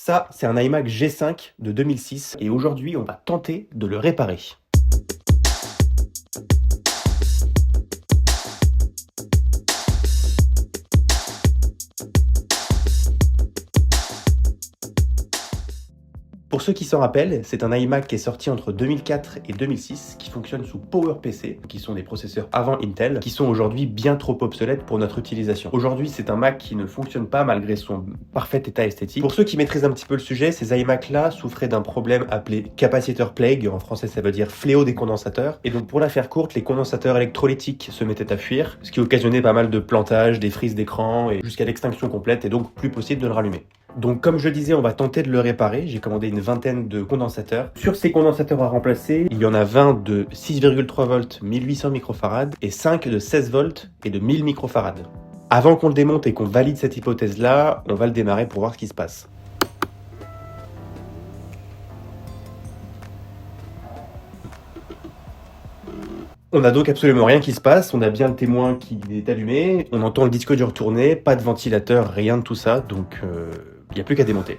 Ça, c'est un iMac G5 de 2006 et aujourd'hui, on va tenter de le réparer. Pour ceux qui s'en rappellent, c'est un iMac qui est sorti entre 2004 et 2006, qui fonctionne sous PowerPC, qui sont des processeurs avant Intel, qui sont aujourd'hui bien trop obsolètes pour notre utilisation. Aujourd'hui, c'est un Mac qui ne fonctionne pas malgré son parfait état esthétique. Pour ceux qui maîtrisent un petit peu le sujet, ces iMac-là souffraient d'un problème appelé capacitor plague, en français ça veut dire fléau des condensateurs, et donc pour la faire courte, les condensateurs électrolytiques se mettaient à fuir, ce qui occasionnait pas mal de plantages, des frises d'écran, et jusqu'à l'extinction complète, et donc plus possible de le rallumer. Donc comme je disais, on va tenter de le réparer. J'ai commandé une vingtaine de condensateurs. Sur ces condensateurs à remplacer, il y en a 20 de 6,3 volts 1800 microfarad et 5 de 16 volts et de 1000 microfarad. Avant qu'on le démonte et qu'on valide cette hypothèse-là, on va le démarrer pour voir ce qui se passe. On n'a donc absolument rien qui se passe, on a bien le témoin qui est allumé, on entend le disque dur tourner, pas de ventilateur, rien de tout ça, donc il n'y a plus qu'à démonter.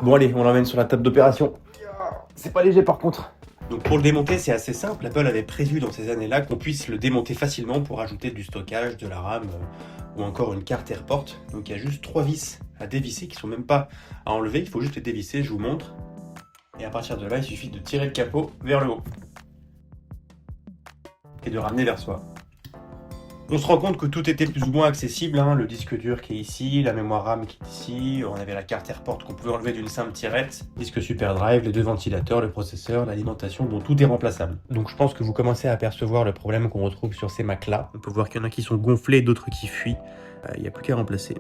Bon allez, on l'emmène sur la table d'opération. C'est pas léger par contre. Donc pour le démonter, c'est assez simple. Apple avait prévu dans ces années-là qu'on puisse le démonter facilement pour ajouter du stockage, de la RAM ou encore une carte AirPort. Donc il y a juste 3 vis à dévisser qui sont même pas à enlever, il faut juste les dévisser, je vous montre. Et à partir de là, il suffit de tirer le capot vers le haut et de ramener vers soi. On se rend compte que tout était plus ou moins accessible, hein. Le disque dur qui est ici, la mémoire RAM qui est ici, on avait la carte AirPort qu'on pouvait enlever d'une simple tirette, disque SuperDrive, les 2 ventilateurs, le processeur, l'alimentation, dont tout est remplaçable. Donc je pense que vous commencez à apercevoir le problème qu'on retrouve sur ces Macs là. On peut voir qu'il y en a qui sont gonflés, d'autres qui fuient. Il n'y a plus qu'à remplacer.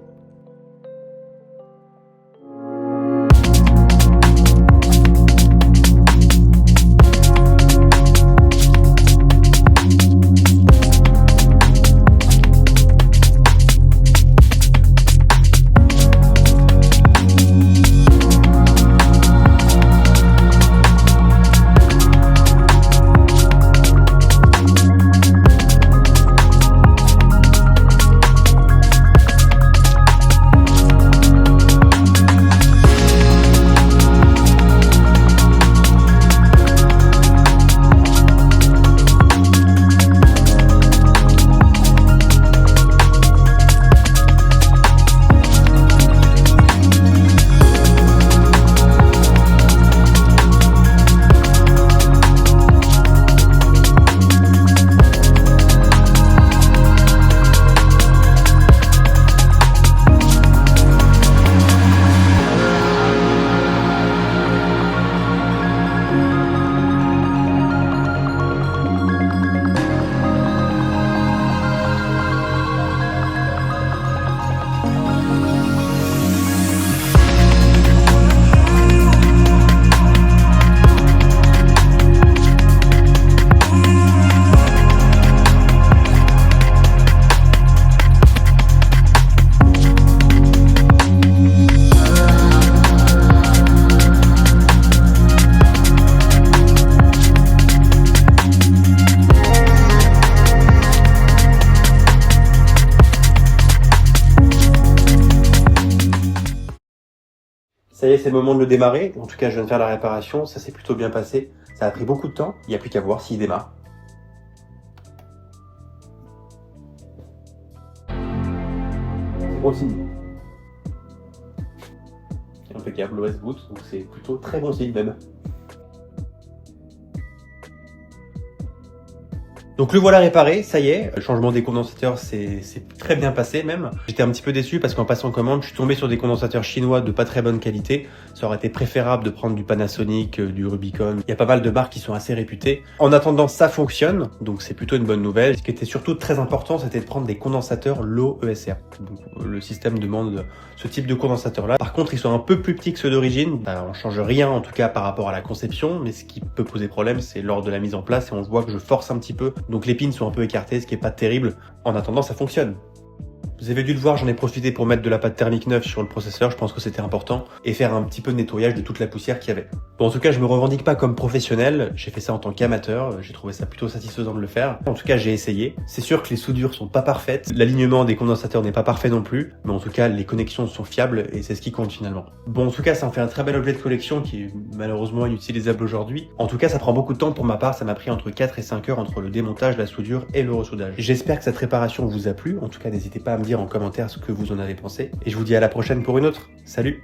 Ça y est, c'est le moment de le démarrer. En tout cas, je viens de faire la réparation. Ça s'est plutôt bien passé. Ça a pris beaucoup de temps. Il n'y a plus qu'à voir s'il démarre. C'est bon signe. Impeccable, l'OS boot. Donc c'est plutôt très bon signe même. Donc le voilà réparé, ça y est, le changement des condensateurs c'est très bien passé même. J'étais un petit peu déçu parce qu'en passant commande, je suis tombé sur des condensateurs chinois de pas très bonne qualité. Ça aurait été préférable de prendre du Panasonic, du Rubicon. Il y a pas mal de marques qui sont assez réputées. En attendant, ça fonctionne, donc c'est plutôt une bonne nouvelle. Ce qui était surtout très important, c'était de prendre des condensateurs low ESR. Donc, le système demande ce type de condensateur là. Par contre, ils sont un peu plus petits que ceux d'origine. On change rien en tout cas par rapport à la conception, mais ce qui peut poser problème, c'est lors de la mise en place et on voit que je force un petit peu. Donc les pins sont un peu écartés, ce qui est pas terrible. En attendant, ça fonctionne. Vous avez dû le voir, j'en ai profité pour mettre de la pâte thermique neuve sur le processeur, je pense que c'était important, et faire un petit peu de nettoyage de toute la poussière qu'il y avait. Bon, en tout cas, je me revendique pas comme professionnel, j'ai fait ça en tant qu'amateur, j'ai trouvé ça plutôt satisfaisant de le faire. En tout cas, j'ai essayé. C'est sûr que les soudures sont pas parfaites, l'alignement des condensateurs n'est pas parfait non plus, mais en tout cas, les connexions sont fiables et c'est ce qui compte finalement. Bon, en tout cas, ça en fait un très bel objet de collection qui est malheureusement inutilisable aujourd'hui. En tout cas, ça prend beaucoup de temps pour ma part, ça m'a pris entre 4 et 5 heures entre le démontage, la soudure et le ressoudage. J'espère que cette réparation vous a plu, en tout cas, n'hésitez pas à me dire en commentaire ce que vous en avez pensé, et je vous dis à la prochaine pour une autre. Salut!